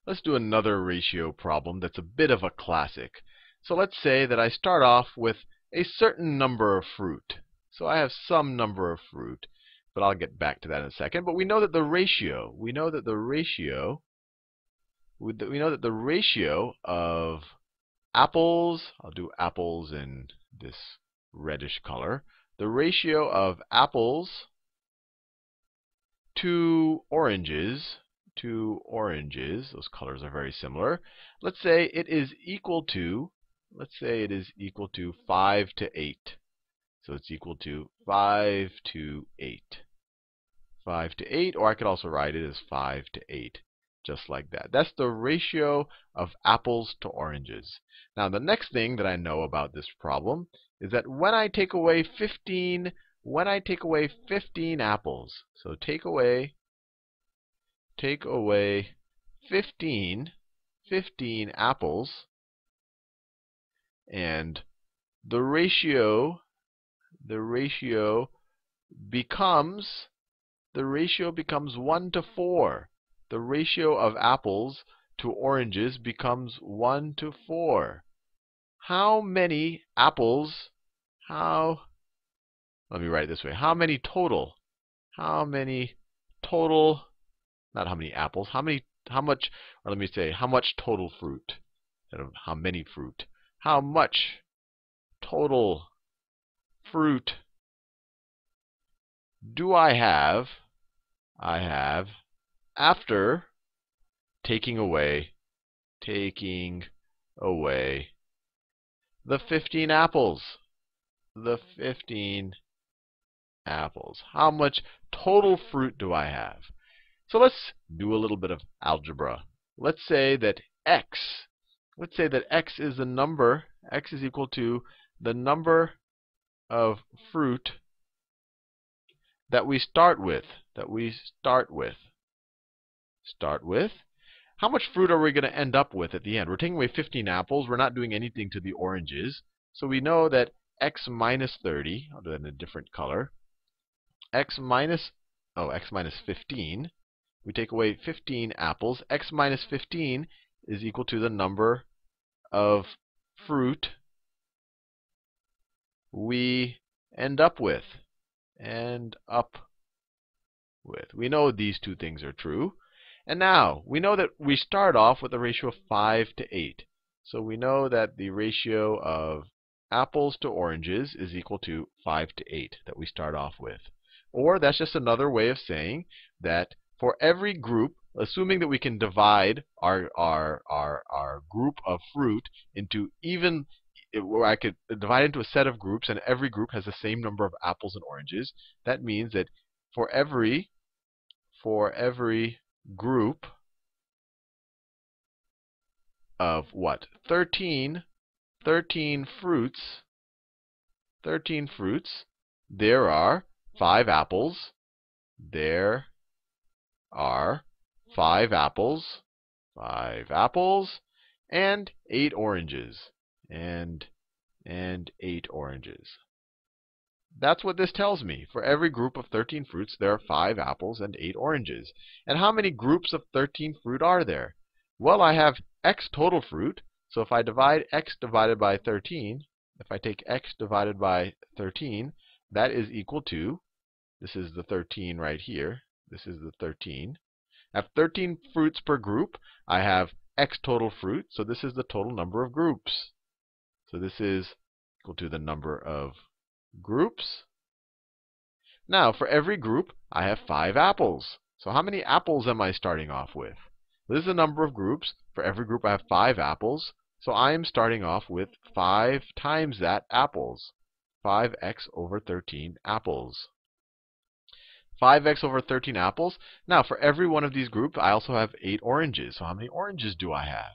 Let's do another ratio problem that's a bit of a classic. So let's say that I start off with a certain number of fruit. So I have some number of fruit, but I'll get back to that in a second. But we know that the ratio of apples, I'll do apples in this reddish color. The ratio of apples to oranges, those colors are very similar. Let's say it is equal to 5 to 8. So it's equal to 5 to 8. 5 to 8, or I could also write it as 5 to 8, just like that. That's the ratio of apples to oranges. Now, the next thing that I know about this problem is that when I take away 15 apples, so take away 15 apples, and the ratio becomes 1 to 4. The ratio of apples to oranges becomes 1 to 4. How many apples? Let me write it this way. How many total? Not how many apples. How much total fruit? Instead of how many fruit. How much total fruit do I have after taking away the 15 apples. How much total fruit do I have? So let's do a little bit of algebra. Let's say that x is the number, x is equal to the number of fruit that we start with. How much fruit are we going to end up with at the end? We're taking away 15 apples. We're not doing anything to the oranges. So we know that x minus 30, I'll do that in a different color. X minus 15. We take away 15 apples. X minus 15 is equal to the number of fruit we end up with. We know these two things are true. And now, we know that we start off with a ratio of 5 to 8. So we know that the ratio of apples to oranges is equal to 5 to 8 that we start off with. Or that's just another way of saying that for every group, assuming that we can divide our group of fruit into where I could divide into a set of groups, and every group has the same number of apples and oranges. That means that for every group of 13 fruits, there are 5 apples. There are 5 apples, and 8 oranges, and 8 oranges. That's what this tells me. For every group of 13 fruits, there are 5 apples and 8 oranges. And how many groups of 13 fruit are there? Well, I have x total fruit. So if I divide x divided by 13, if I take x divided by 13, that is equal to, this is the 13 right here. This is the 13. I have 13 fruits per group. I have x total fruit. So this is the total number of groups. So this is equal to the number of groups. Now, for every group, I have 5 apples. So how many apples am I starting off with? This is the number of groups. For every group, I have 5 apples. So I am starting off with 5 times that apples. 5x over 13 apples. 5x over 13 apples. Now, for every one of these groups, I also have 8 oranges. So how many oranges do I have?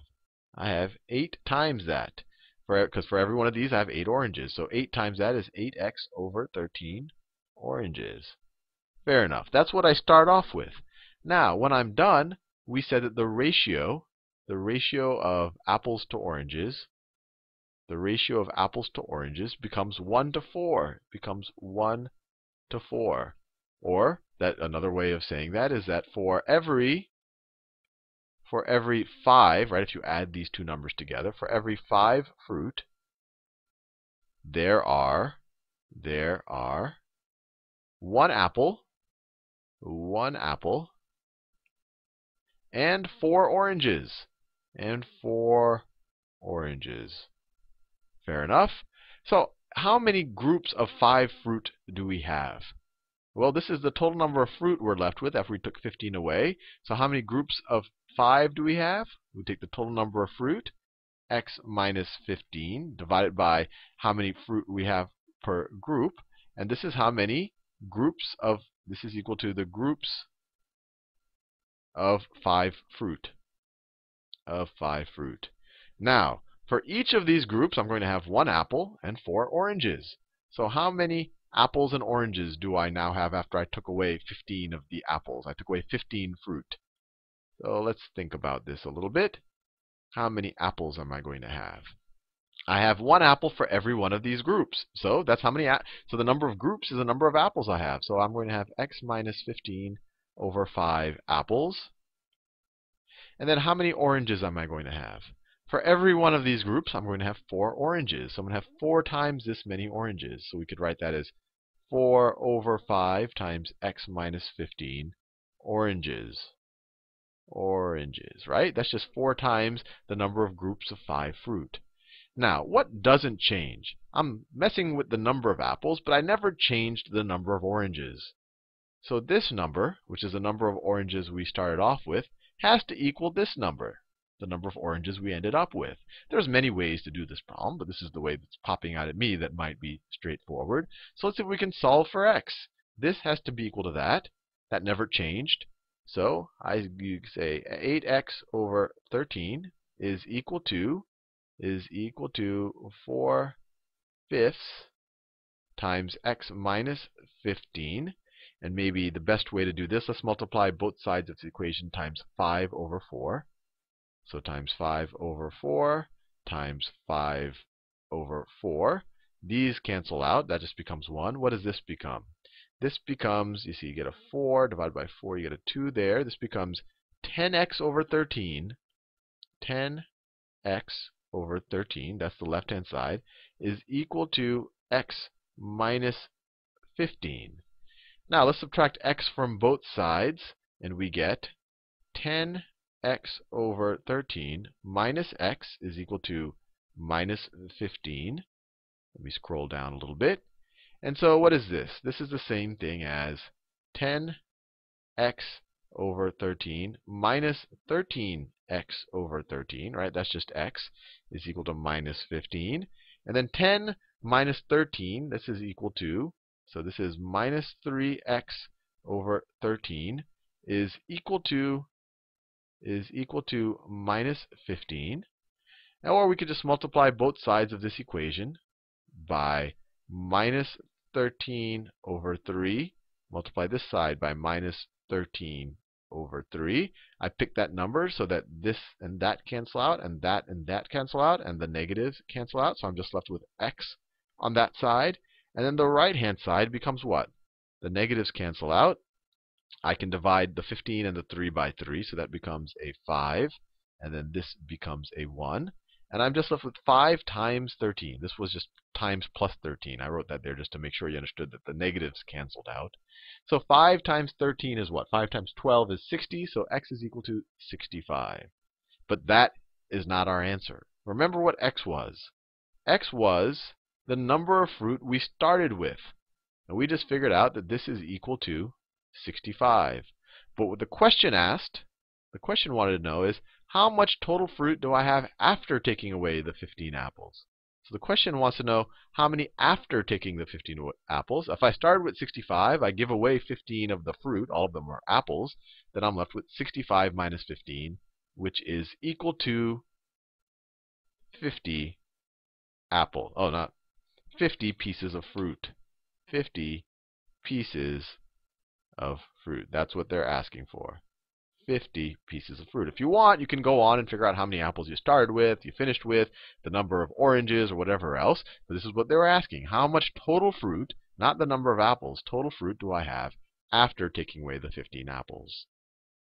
I have 8 times that. Because for every one of these, I have 8 oranges. So 8 times that is 8x over 13 oranges. Fair enough. That's what I start off with. Now, when I'm done, we said that the ratio of apples to oranges, becomes 1 to 4. Or that another way of saying that is that for every for every 5, right, if you add these two numbers together, for every 5 fruit, there are 1 apple, and 4 oranges. And 4 oranges. Fair enough. So how many groups of 5 fruit do we have? Well, this is the total number of fruit we're left with after we took 15 away. So how many groups of 5 do we have? We take the total number of fruit, x minus 15, divided by how many fruit we have per group. And this is how many groups of, this is equal to the groups of 5 fruit. Now, for each of these groups, I'm going to have 1 apple and 4 oranges. So how many apples and oranges do I now have after I took away 15 of the apples? I took away 15 fruit. So let's think about this a little bit. How many apples am I going to have? I have 1 apple for every one of these groups. So that's how many. So the number of groups is the number of apples I have. So I'm going to have x minus 15 over 5 apples. And then how many oranges am I going to have? For every one of these groups, I'm going to have 4 oranges. So I'm going to have 4 times this many oranges. So we could write that as 4 over 5 times x minus 15 oranges. Right? That's just 4 times the number of groups of 5 fruit. Now, what doesn't change? I'm messing with the number of apples, but I never changed the number of oranges. So this number, which is the number of oranges we started off with, has to equal this number, the number of oranges we ended up with. There's many ways to do this problem, but this is the way that's popping out at me that might be straightforward. So let's see if we can solve for x. This has to be equal to that. That never changed. So you say 8x over 13 is equal to 4/5 times x minus 15. And maybe the best way to do this, let's multiply both sides of this equation times 5 over 4. So times 5 over 4 times 5 over 4. These cancel out. That just becomes 1. What does this become? This becomes, you see, you get a 4 divided by 4. You get a 2 there. This becomes 10x over 13. 10x over 13, that's the left-hand side, is equal to x minus 15. Now let's subtract x from both sides, and we get 10x over 13 minus x is equal to minus 15. Let me scroll down a little bit. And so what is this? This is the same thing as 10x over 13 minus 13x over 13, right? That's just x is equal to minus 15. And then 10 minus 13, this is equal to, so this is minus 3x over 13 is equal to minus 15. Or we could just multiply both sides of this equation by minus 13 over 3. Multiply this side by minus 13 over 3. I picked that number so that this and that cancel out, and that cancel out, and the negatives cancel out. So I'm just left with x on that side. And then the right-hand side becomes what? The negatives cancel out. I can divide the 15 and the 3 by 3, so that becomes a 5. And then this becomes a 1. And I'm just left with 5 times 13. This was just times plus 13. I wrote that there just to make sure you understood that the negatives canceled out. So 5 times 13 is what? 5 times 12 is 60, so x is equal to 65. But that is not our answer. Remember what x was. X was the number of fruit we started with. And we just figured out that this is equal to 65. But what the question asked, the question wanted to know is, how much total fruit do I have after taking away the 15 apples? So the question wants to know how many after taking the 15 apples. If I started with 65, I give away 15 of the fruit, all of them are apples, then I'm left with 65 minus 15, which is equal to 50 apples. Oh, not 50 pieces of fruit. 50 pieces of fruit. That's what they're asking for. 50 pieces of fruit. If you want, you can go on and figure out how many apples you started with, you finished with, the number of oranges, or whatever else. But this is what they were asking. How much total fruit, not the number of apples, total fruit do I have after taking away the 15 apples?